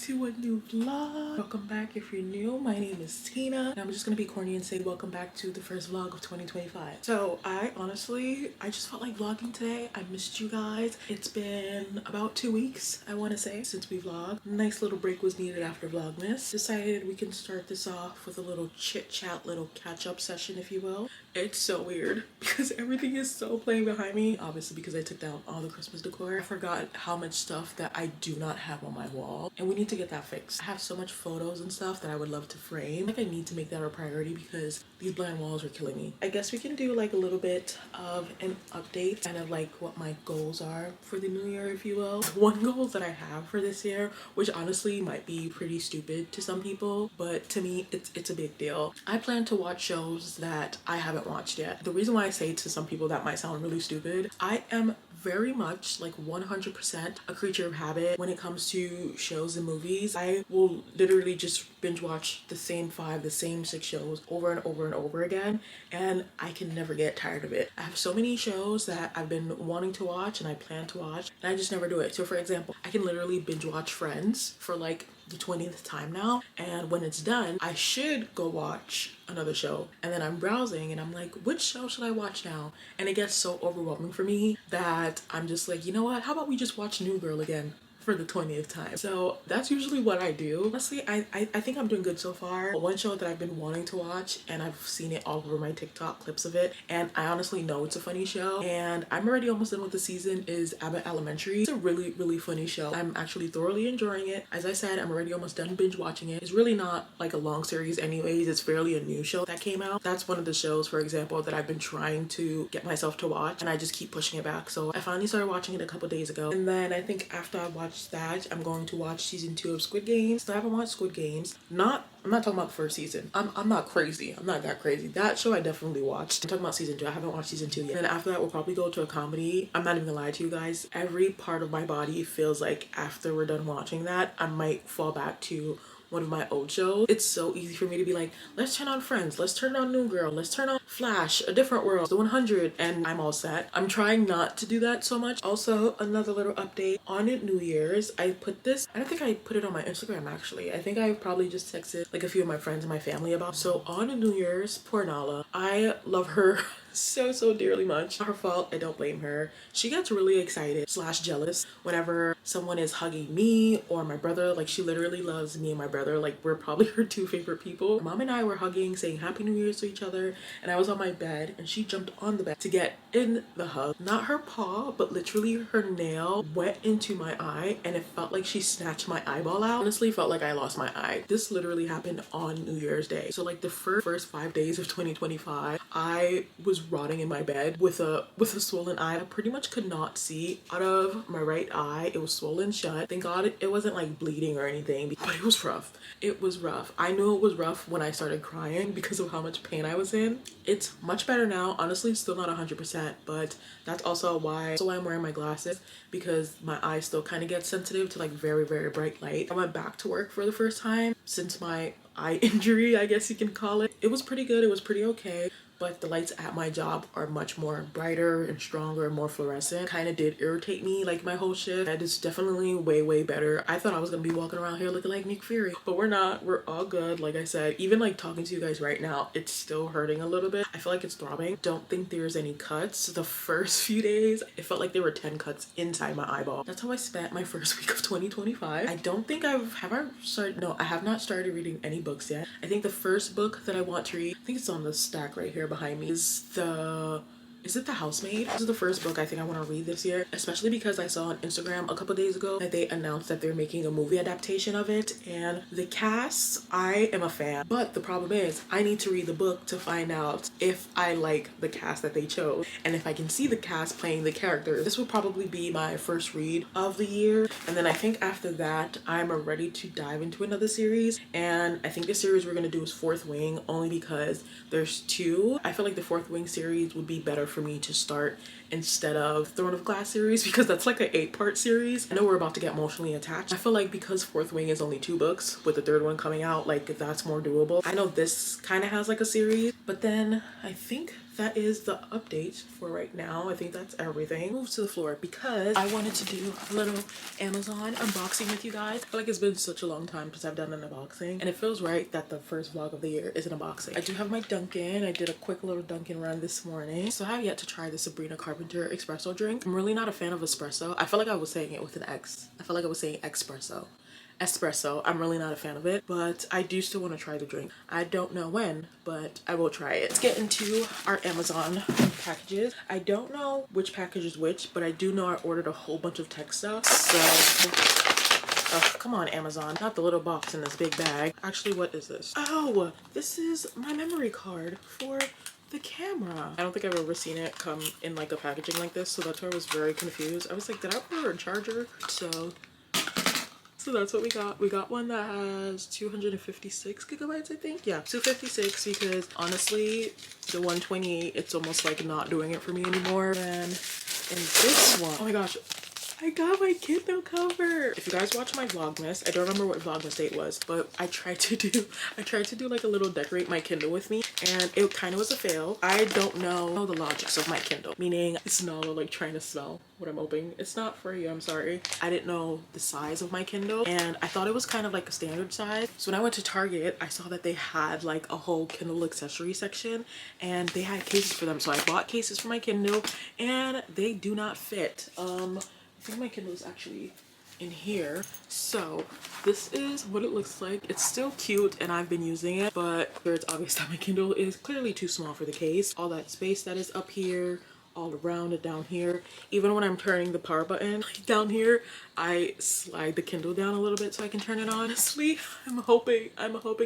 to a new vlog. Welcome back if you're new. My name is Tina and I'm just gonna be corny and say welcome back to the first vlog of 2025. So I just felt like vlogging today. I missed you guys. It's been about 2 weeks, I want to say, since we vlogged. Nice little break was needed after Vlogmas. Decided we can start this off with a little chit chat, little catch up session, if you will. It's so weird because everything is so plain behind me. Obviously because I took down all the Christmas decor. I forgot how much stuff that I do not have on my wall, and we need to get that fixed. I have so much photos and stuff that I would love to frame. Like I need to make that a priority because these blank walls are killing me. I guess we can do like a little bit of an update, kind of like what my goals are for the new year, if you will. One goal that I have for this year, which honestly might be pretty stupid to some people, but to me it's a big deal. I plan to watch shows that I haven't watched yet. The reason why I say to some people that might sound really stupid, I am very much like 100% a creature of habit when it comes to shows and movies. I will literally just binge watch the same 5, the same 6 shows over and over and over again, and I can never get tired of it. I have so many shows that I've been wanting to watch and I plan to watch, and I just never do it. So for example, I can literally binge watch Friends for like the 20th time now, and when it's done I should go watch another show, and then I'm browsing and I'm like, which show should I watch now? And it gets so overwhelming for me that I'm just like, you know what, how about we just watch New Girl again for the 20th time. So that's usually what I do. Honestly, I think I'm doing good so far. One show that I've been wanting to watch, and I've seen it all over my TikTok clips of it, and I honestly know it's a funny show, and I'm already almost done with the season, is Abbott Elementary. It's a really funny show. I'm actually thoroughly enjoying it. As I said, I'm already almost done binge watching it. It's really not like a long series anyways. It's fairly a new show that came out. That's one of the shows, for example, that I've been trying to get myself to watch, and I just keep pushing it back. So I finally started watching it a couple days ago, and then I think after I watched that, I'm going to watch season 2 of Squid Games. So I haven't watched Squid Games. I'm not talking about the first season. I'm not crazy. I'm not that crazy. That show I definitely watched. I'm talking about season 2. I haven't watched season 2 yet. And then after that, we'll probably go to a comedy. I'm not even gonna lie to you guys. Every part of my body feels like after we're done watching that, I might fall back to one of my old shows. It's so easy for me to be like, let's turn on Friends, let's turn on New Girl, let's turn on Flash, A Different World, The 100, and I'm all set. I'm trying not to do that so much. Also, another little update on New Year's, I put this, I don't think I put it on my Instagram actually. I think I probably just texted like a few of my friends and my family about. So on New Year's, poor Nala, I love her so dearly much. Not her fault, I don't blame her. She gets really excited / jealous whenever someone is hugging me or my brother. Like she literally loves me and my brother. Like we're probably her 2 favorite people. Mom and I were hugging, saying Happy New Year's to each other, and I was on my bed and she jumped on the bed to get in the hug. Not her paw, but literally her nail went into my eye, and it felt like she snatched my eyeball out. Honestly felt like I lost my eye. This literally happened on New Year's Day. So like the first 5 days of 2025, I was rotting in my bed with a swollen eye. I pretty much could not see out of my right eye. It was swollen shut. Thank God it wasn't like bleeding or anything, but it was rough. It was rough. I knew it was rough when I started crying because of how much pain I was in. It's much better now. Honestly, still not 100%, but that's also why I'm wearing my glasses, because my eye still kind of gets sensitive to like very bright light. I went back to work for the first time since my eye injury, I guess you can call it. It was pretty good. It was pretty okay. But the lights at my job are much more brighter and stronger and more fluorescent. Kind of did irritate me like my whole shift. That is definitely way better. I thought I was gonna be walking around here looking like Nick Fury, but we're not. We're all good. Like I said, even like talking to you guys right now, it's still hurting a little bit. I feel like it's throbbing. Don't think there's any cuts. The first few days, it felt like there were 10 cuts inside my eyeball. That's how I spent my first week of 2025. I don't think I started. No, I have not started reading any books yet. I think the first book that I want to read, I think it's on the stack right here behind me, is it The Housemaid? This is the first book I think I want to read this year, especially because I saw on Instagram a couple days ago that they announced that they're making a movie adaptation of it, and the cast, I am a fan, but the problem is I need to read the book to find out if I like the cast that they chose and if I can see the cast playing the characters. This will probably be my first read of the year, and then I think after that I'm ready to dive into another series, and I think the series we're gonna do is Fourth Wing, only because there's 2. I feel like the Fourth Wing series would be better for me to start instead of Throne of Glass series because that's like an 8-part series. I know we're about to get emotionally attached. I feel like because Fourth Wing is only 2 books with the 3rd one coming out, like that's more doable. I know this kind of has like a series, but then I think that is the update for right now. I think that's everything. Move to the floor because I wanted to do a little Amazon unboxing with you guys. I feel like it's been such a long time since I've done an unboxing, and it feels right that the first vlog of the year is an unboxing. I do have my Dunkin'. I did a quick little Dunkin' run this morning. So I have yet to try the Sabrina Carpenter espresso drink. I'm really not a fan of espresso. I feel like I was saying it with an X. I feel like I was saying espresso. I'm really not a fan of it, but I do still want to try the drink. I don't know when, but I will try it. Let's get into our Amazon packages. I don't know which package is which, but I do know I ordered a whole bunch of tech stuff. So, oh, come on, Amazon. Not the little box in this big bag. Actually, what is this? Oh, this is my memory card for the camera. I don't think I've ever seen it come in like a packaging like this, so that's why I was very confused. I was like, did I order a charger? So that's what we got. We got one that has 256 gigabytes, I think. Yeah, 256 because honestly, the 128, it's almost like not doing it for me anymore. And in this one, oh my gosh, I got my Kindle cover. If you guys watch my Vlogmas, I don't remember what Vlogmas date was, but I tried to do like a little decorate my Kindle with me, and it kind of was a fail. I don't know the logics of my Kindle, meaning it's not like trying to smell what I'm opening. It's not for you, I'm sorry. I didn't know the size of my Kindle, and I thought it was kind of like a standard size. So when I went to Target, I saw that they had like a whole Kindle accessory section, and they had cases for them. So I bought cases for my Kindle, and they do not fit. I think my Kindle is actually in here. So this is what it looks like. It's still cute and I've been using it, but it's obvious that my Kindle is clearly too small for the case. All that space that is up here, all around it down here. Even when I'm turning the power button down here, I slide the Kindle down a little bit so I can turn it on. Honestly, I'm hoping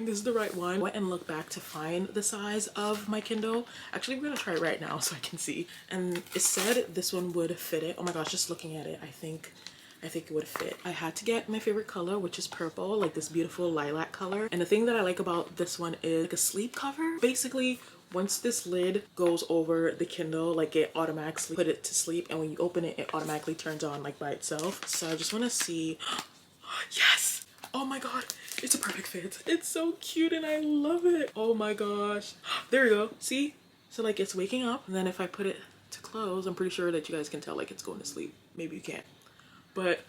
this is the right one. I went and looked back to find the size of my Kindle. Actually, we're gonna try it right now so I can see. And it said this one would fit it. Oh my gosh, just looking at it, I think it would fit. I had to get my favorite color, which is purple, like this beautiful lilac color. And the thing that I like about this one is like a sleep cover. Basically, once this lid goes over the Kindle, like it automatically put it to sleep, and when you open it, it automatically turns on like by itself. So I just want to see. Yes! Oh my god, it's a perfect fit. It's so cute and I love it. Oh my gosh. There we go. See? So like it's waking up, and then if I put it to close, I'm pretty sure that you guys can tell like it's going to sleep. Maybe you can't. But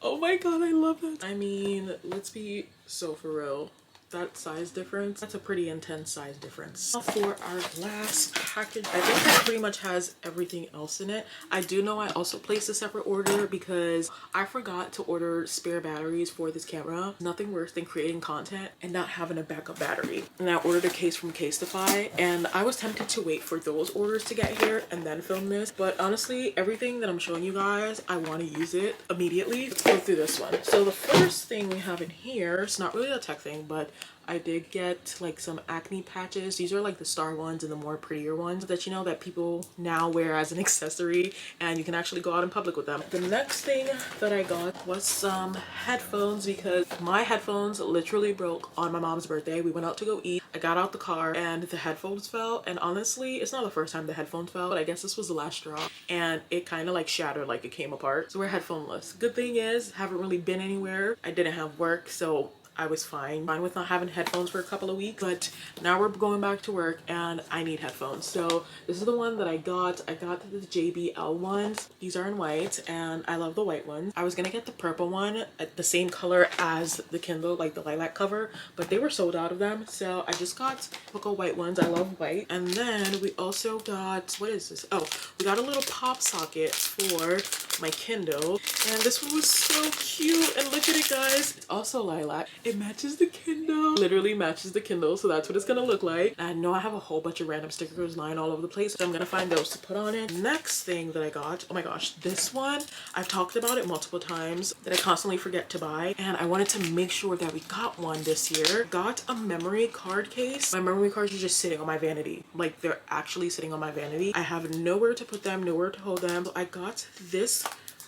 oh my god, I love it. I mean, let's be so for real. That size difference, that's a pretty intense size difference. For our last package, I think that pretty much has everything else in it. I do know I also placed a separate order because I forgot to order spare batteries for this camera. Nothing worse than creating content and not having a backup battery. And I ordered a case from Casetify, and I was tempted to wait for those orders to get here and then film this, but honestly, everything that I'm showing you guys, I want to use it immediately. Let's go through this one. So the first thing we have in here, it's not really a tech thing, but I did get like some acne patches. These are like the star ones and the more prettier ones that you know that people now wear as an accessory, and you can actually go out in public with them. The next thing that I got was some headphones because my headphones literally broke on my mom's birthday. We went out to go eat. I got out the car and the headphones fell, and honestly, it's not the first time the headphones fell, but I guess this was the last straw, and it kind of like shattered, like it came apart. So we're headphoneless. Good thing is, haven't really been anywhere. I didn't have work, so I was fine with not having headphones for a couple of weeks, but now we're going back to work and I need headphones. So this is the one that I got. I got the JBL ones. These are in white and I love the white ones. I was gonna get the purple one at the same color as the Kindle, like the lilac cover, but they were sold out of them. So I just got typical white ones. I love white. And then we also got, what is this? Oh, we got a little pop socket for my Kindle, and this one was so cute. And look at it, guys. It's also lilac. It matches the Kindle, literally matches the Kindle, so that's what it's gonna look like. I know I have a whole bunch of random stickers lying all over the place, so I'm gonna find those to put on it. Next thing that I got, oh my gosh, this one, I've talked about it multiple times that I constantly forget to buy, and I wanted to make sure that we got one this year. Got a memory card case. My memory cards are just sitting on my vanity, like they're actually sitting on my vanity. I have nowhere to put them, nowhere to hold them. So I got this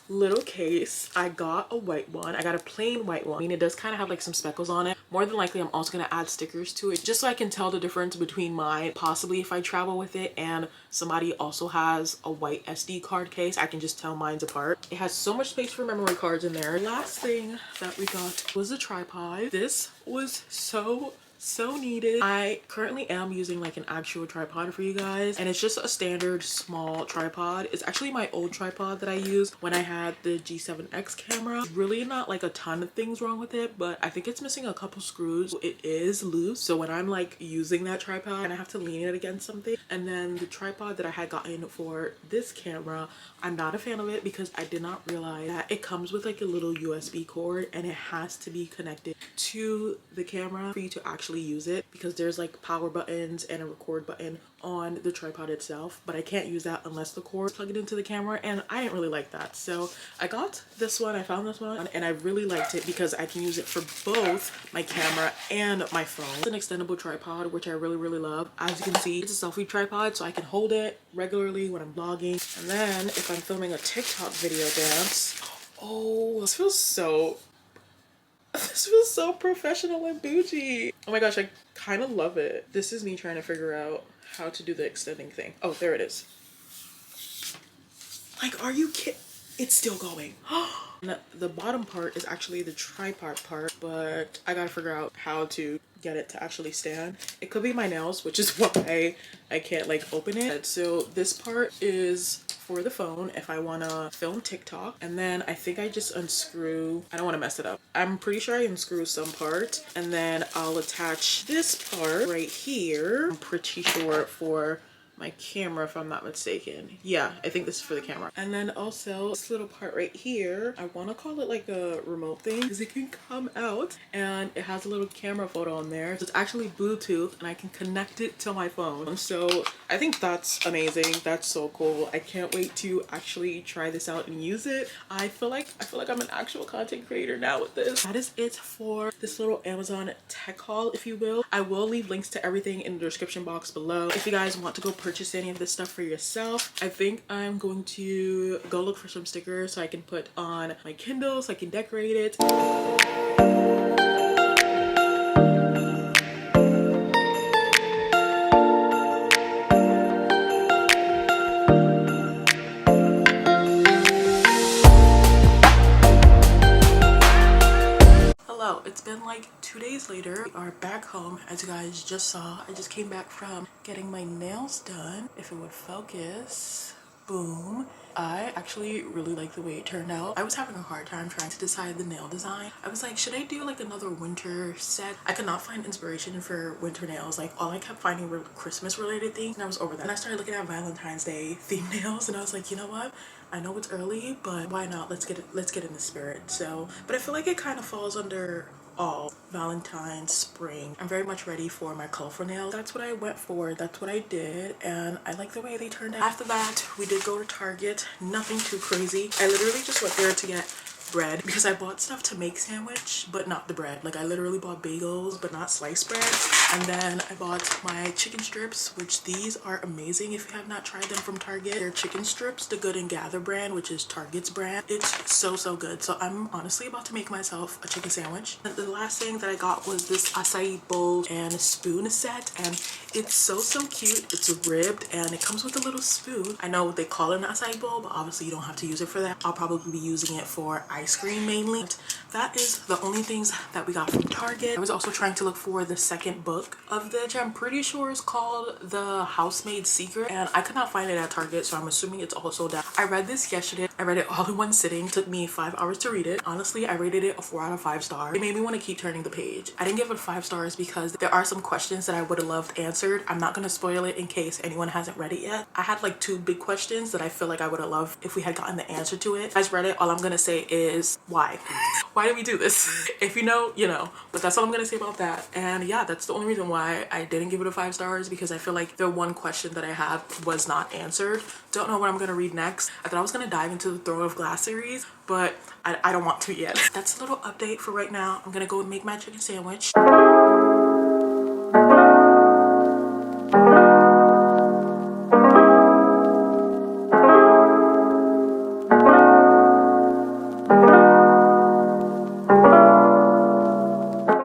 little case. I got a white one. I got a plain white one. I mean, it does kind of have like some speckles on it. More than likely, I'm also going to add stickers to it just so I can tell the difference between mine, possibly if I travel with it, and somebody also has a white SD card case. I can just tell mine's apart. It has so much space for memory cards in there. Last thing that we got was a tripod. This was so needed. I currently am using like an actual tripod for you guys, and it's just a standard small tripod. It's actually my old tripod that I used when I had the G7X camera. Really not like a ton of things wrong with it, but I think it's missing a couple screws. It is loose, so when I'm like using that tripod and I have to lean it against something. And then the tripod that I had gotten for this camera, I'm not a fan of it because I did not realize that it comes with like a little USB cord and it has to be connected to the camera for you to actually use it, because there's like power buttons and a record button on the tripod itself, but I can't use that unless the cord plug it into the camera, and I didn't really like that. So I got this one. I found this one and I really liked it because I can use it for both my camera and my phone. It's an extendable tripod, which I really love. As you can see, it's a selfie tripod, so I can hold it regularly when I'm vlogging, and then if I'm filming a TikTok video dance. Oh, this feels so professional and bougie. Oh my gosh, I kind of love it. This is me trying to figure out how to do the extending thing. Oh, there it is. Like, are you kidding? It's still going. The bottom part is actually the tripod part, but I gotta figure out how to get it to actually stand. It could be my nails, which is why I can't like open it. So this part is for the phone if I want to film TikTok, and then I think I just unscrew, I don't want to mess it up, I'm pretty sure I unscrew some part, and then I'll attach this part right here, I'm pretty sure, for my camera if I'm not mistaken. Yeah, I think this is for the camera. And then also this little part right here, I want to call it like a remote thing because it can come out and it has a little camera photo on there. So it's actually Bluetooth and I can connect it to my phone. So I think that's amazing. That's so cool. I can't wait to actually try this out and use it. I feel like I'm an actual content creator now with this. That is it for this little Amazon tech haul, if you will. I will leave links to everything in the description box below if you guys want to go purchase any of this stuff for yourself. I think I'm going to go look for some stickers so I can put on my Kindle so I can decorate it. Hello, it's been like 2 days later. We are back home. As you guys just saw, I just came back from getting my nails done. If it would focus, boom. I actually really like the way it turned out. I was having a hard time trying to decide the nail design. I was like, should I do like another winter set? I could not find inspiration for winter nails. Like all I kept finding were Christmas related things and I was over that. And I started looking at Valentine's Day themed nails and I was like, you know what? I know it's early, but why not? Let's get in the spirit. So, but I feel like it kind of falls under all Valentine's, spring. I'm very much ready for my colorful nails. That's what I went for. That's what I did, and I like the way they turned out. After that, we did go to Target. Nothing too crazy. I literally just went there to get bread because I bought stuff to make sandwich but not the bread. Like I literally bought bagels but not sliced bread, and then I bought my chicken strips, which these are amazing. If you have not tried them from Target, they're chicken strips, the Good and Gather brand, which is Target's brand. It's so good. So I'm honestly about to make myself a chicken sandwich. And the last thing that I got was this acai bowl and spoon set, and it's so cute. It's ribbed and it comes with a little spoon. I know they call it an acai bowl, but obviously you don't have to use it for that. I'll probably be using it for ice cream mainly. That is the only things that we got from Target. I was also trying to look for the second book of the, which I'm pretty sure is called The Housemaid's Secret, and I could not find it at Target, so I'm assuming it's all sold out. I read this yesterday. I read it all in one sitting. It took me 5 hours to read it. Honestly, I rated it a 4 out of 5 stars. It made me want to keep turning the page. I didn't give it 5 stars because there are some questions that I would have loved answered. I'm not going to spoil it in case anyone hasn't read it yet. I had like 2 big questions that I feel like I would have loved if we had gotten the answer to it. If you guys read it, all I'm going to say is why? Why did we do this? If you know, you know. But that's all I'm going to say about that. And yeah, that's the only reason why I didn't give it a 5 stars, because I feel like the one question that I have was not answered. Don't know what I'm going to read next. I thought I was going to dive into the Throne of Glass series, but I don't want to yet. That's a little update for right now. I'm going to go make my chicken sandwich.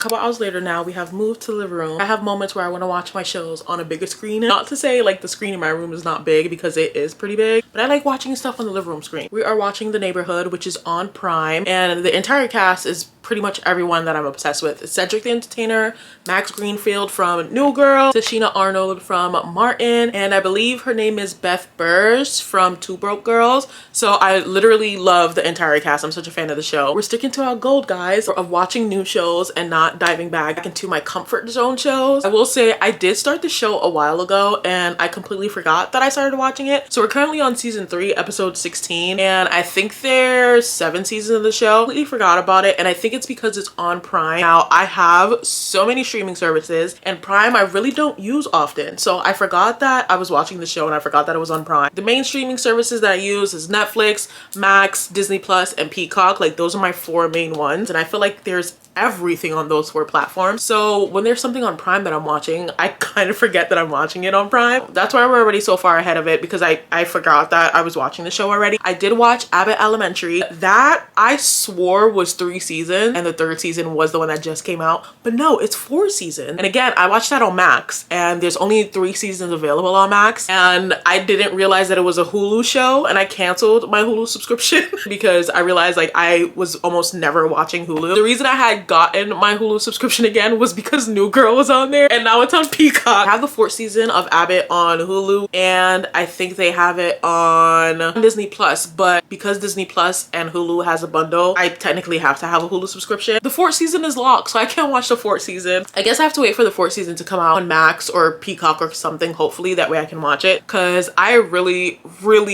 couple hours later now, we have moved to the living room. I have moments where I want to watch my shows on a bigger screen. Not to say like the screen in my room is not big, because it is pretty big, but I like watching stuff on the living room screen. We are watching The Neighborhood, which is on Prime, and the entire cast is pretty much everyone that I'm obsessed with. It's Cedric the Entertainer, Max Greenfield from New Girl, Tashina Arnold from Martin, and I believe her name is Beth Burrs from Two Broke Girls. So I literally love the entire cast. I'm such a fan of the show. We're sticking to our gold, guys, of watching new shows and not diving back into my comfort zone shows. I will say I did start the show a while ago and I completely forgot that I started watching it. So we're currently on season 3, episode 16, and I think there's 7 seasons of the show. Completely forgot about it, and I think it's because it's on Prime. Now, I have so many streaming services, and Prime I really don't use often. So I forgot that I was watching the show and I forgot that it was on Prime. The main streaming services that I use is Netflix, Max, Disney Plus, and Peacock. Like, those are my 4 main ones, and I feel like there's everything on those 4 platforms. So when there's something on Prime that I'm watching, I kind of forget that I'm watching it on Prime. That's why we're already so far ahead of it, because I forgot that I was watching the show already. I did watch Abbott Elementary. That I swore was 3 seasons, and the 3rd season was the one that just came out, but no, it's 4 seasons. And again, I watched that on Max, and there's only 3 seasons available on Max, and I didn't realize that it was a Hulu show, and I canceled my Hulu subscription because I realized like I was almost never watching Hulu. The reason I had gotten my Hulu subscription again was because New Girl was on there, and now it's on Peacock. I have the 4th season of Abbott on Hulu, and I think they have it on Disney Plus, but because Disney Plus and Hulu has a bundle, I technically have to have a Hulu subscription. The 4th season is locked, so I can't watch the 4th season. I guess I have to wait for the 4th season to come out on Max or Peacock or something, hopefully, that way I can watch it, because I really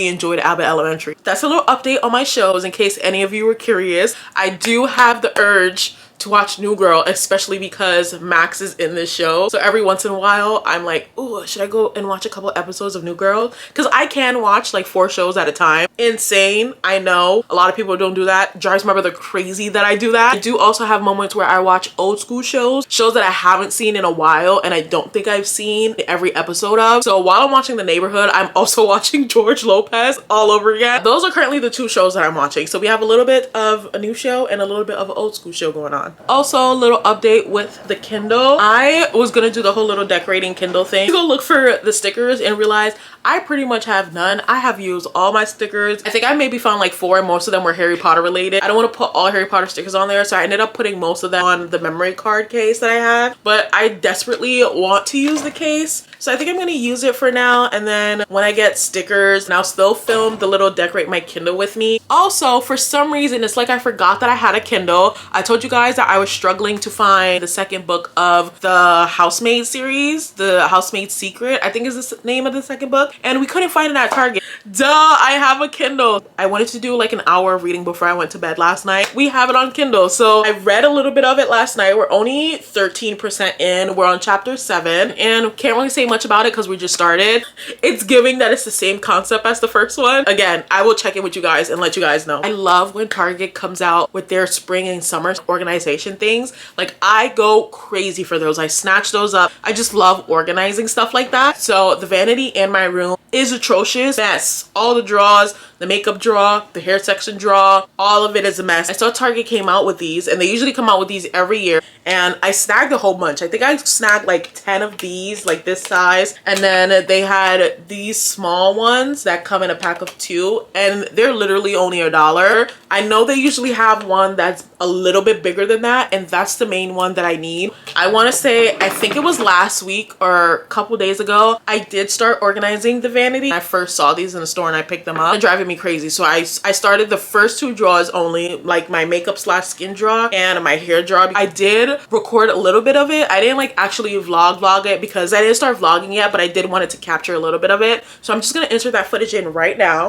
enjoyed Abbott Elementary. That's a little update on my shows in case any of you were curious. I do have the urge to watch New Girl, especially because Max is in this show. So every once in a while, I'm like, ooh, should I go and watch a couple episodes of New Girl? Because I can watch like 4 shows at a time. Insane, I know. A lot of people don't do that. Drives my brother crazy that I do that. I do also have moments where I watch old school shows that I haven't seen in a while, and I don't think I've seen every episode of. So while I'm watching The Neighborhood, I'm also watching George Lopez all over again. Those are currently the 2 shows that I'm watching. So we have a little bit of a new show and a little bit of an old school show going on. Also, a little update with the Kindle. I was gonna do the whole little decorating Kindle thing. Go look for the stickers and realize I pretty much have none. I have used all my stickers. I think I maybe found like 4, and most of them were Harry Potter related. I don't want to put all Harry Potter stickers on there, so I ended up putting most of them on the memory card case that I have, but I desperately want to use the case. So I think I'm going to use it for now, and then when I get stickers, and I'll still film the little decorate my Kindle with me. Also, for some reason, it's like I forgot that I had a Kindle. I told you guys that I was struggling to find the 2nd book of the Housemaid series, The Housemaid's Secret, I think is the name of the 2nd book, and we couldn't find it at Target. Duh, I have a Kindle. I wanted to do like an hour of reading before I went to bed last night. We have it on Kindle, so I read a little bit of it last night. We're only 13% in. We're on chapter 7, and can't really say much about it because we just started. It's giving that it's the same concept as the first one. Again, I will check in with you guys and let you guys know. I love when Target comes out with their spring and summer organization things. Like, I go crazy for those. I snatch those up. I just love organizing stuff like that. So the vanity in my room is atrocious. Mess. All the drawers, the makeup drawer, the hair section drawer, all of it is a mess. I saw Target came out with these, and they usually come out with these every year, and I snagged a whole bunch. I think I snagged like 10 of these, like this size, and then they had these small ones that come in a pack of 2, and they're literally only $1. I know they usually have one that's a little bit bigger than that, and that's the main one that I need. I want to say, I think it was last week or a couple days ago, I did start organizing the vanity. I first saw these in the store and I picked them up. They're driving me crazy. So I started the first 2 drawers only, like my makeup / skin drawer and my hair drawer. I did record a little bit of it. I didn't like actually vlog it because I didn't start vlogging yet, but I did want it to capture a little bit of it. So I'm just gonna insert that footage in right now.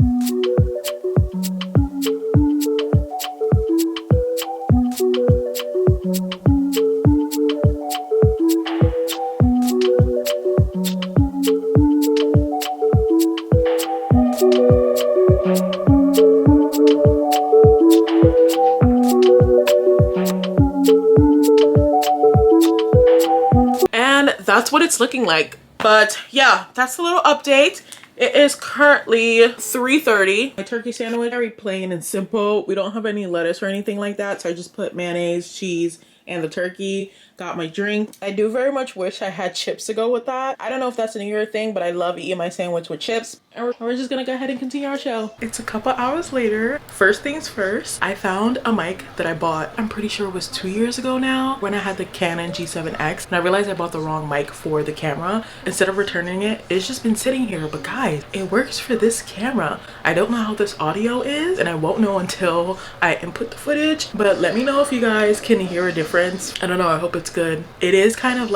That's what it's looking like. But yeah, that's a little update. It is currently 3:30. My turkey sandwich, very plain and simple. We don't have any lettuce or anything like that, so I just put mayonnaise, cheese, and the turkey. Got my drink. I do very much wish I had chips to go with that. I don't know if that's a New Year thing, but I love eating my sandwich with chips. And we're just gonna go ahead and continue our show. It's a couple hours later. First things first, I found a mic that I bought, I'm pretty sure it was 2 years ago now, when I had the Canon G7X, and I realized I bought the wrong mic for the camera. Instead of returning it, it's just been sitting here. But guys, it works for this camera. I don't know how this audio is, and I won't know until I input the footage, but let me know if you guys can hear a difference. I don't know, I hope it's good. It is kind of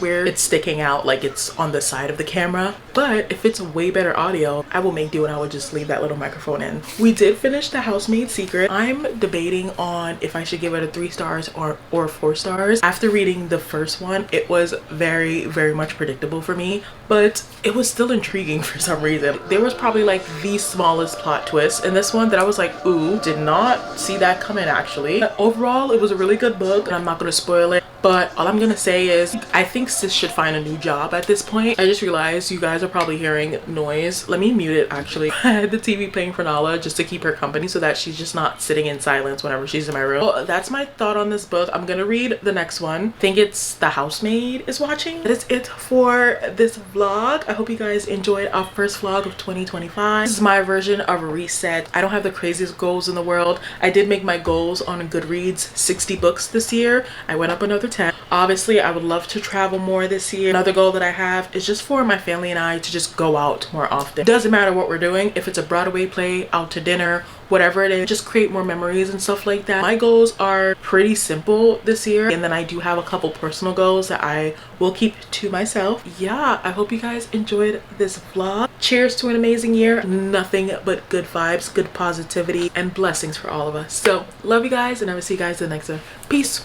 weird. It's sticking out like it's on the side of the camera, but if it's way better audio, I will make do and I would just leave that little microphone in. We did finish The Housemaid's Secret. I'm debating on if I should give it a 3 stars or 4 stars. After reading the first one, it was very much predictable for me, but it was still intriguing for some reason. There was probably like the smallest plot twist in this one that I was like, ooh, did not see that coming actually. But overall, it was a really good book, and I'm not gonna spoil it. But all I'm gonna say is I think sis should find a new job at this point. I just realized you guys are probably hearing noise. Let me mute it actually. I had the TV playing for Nala just to keep her company so that she's just not sitting in silence whenever she's in my room. Well, that's my thought on this book. I'm gonna read the next one. I think it's The Housemaid is Watching. That is it for this vlog. I hope you guys enjoyed our first vlog of 2025. This is my version of a reset. I don't have the craziest goals in the world. I did make my goals on Goodreads 60 books this year. I went up another 10. Obviously, I would love to travel more this year. Another goal that I have is just for my family and I to just go out more often. Doesn't matter what we're doing, if it's a Broadway play, out to dinner, whatever it is, just create more memories and stuff like that. My goals are pretty simple this year, and then I do have a couple personal goals that I will keep to myself. Yeah, I hope you guys enjoyed this vlog. Cheers to an amazing year. Nothing but good vibes, good positivity, and blessings for all of us. So love you guys, and I will see you guys in the next one. Peace.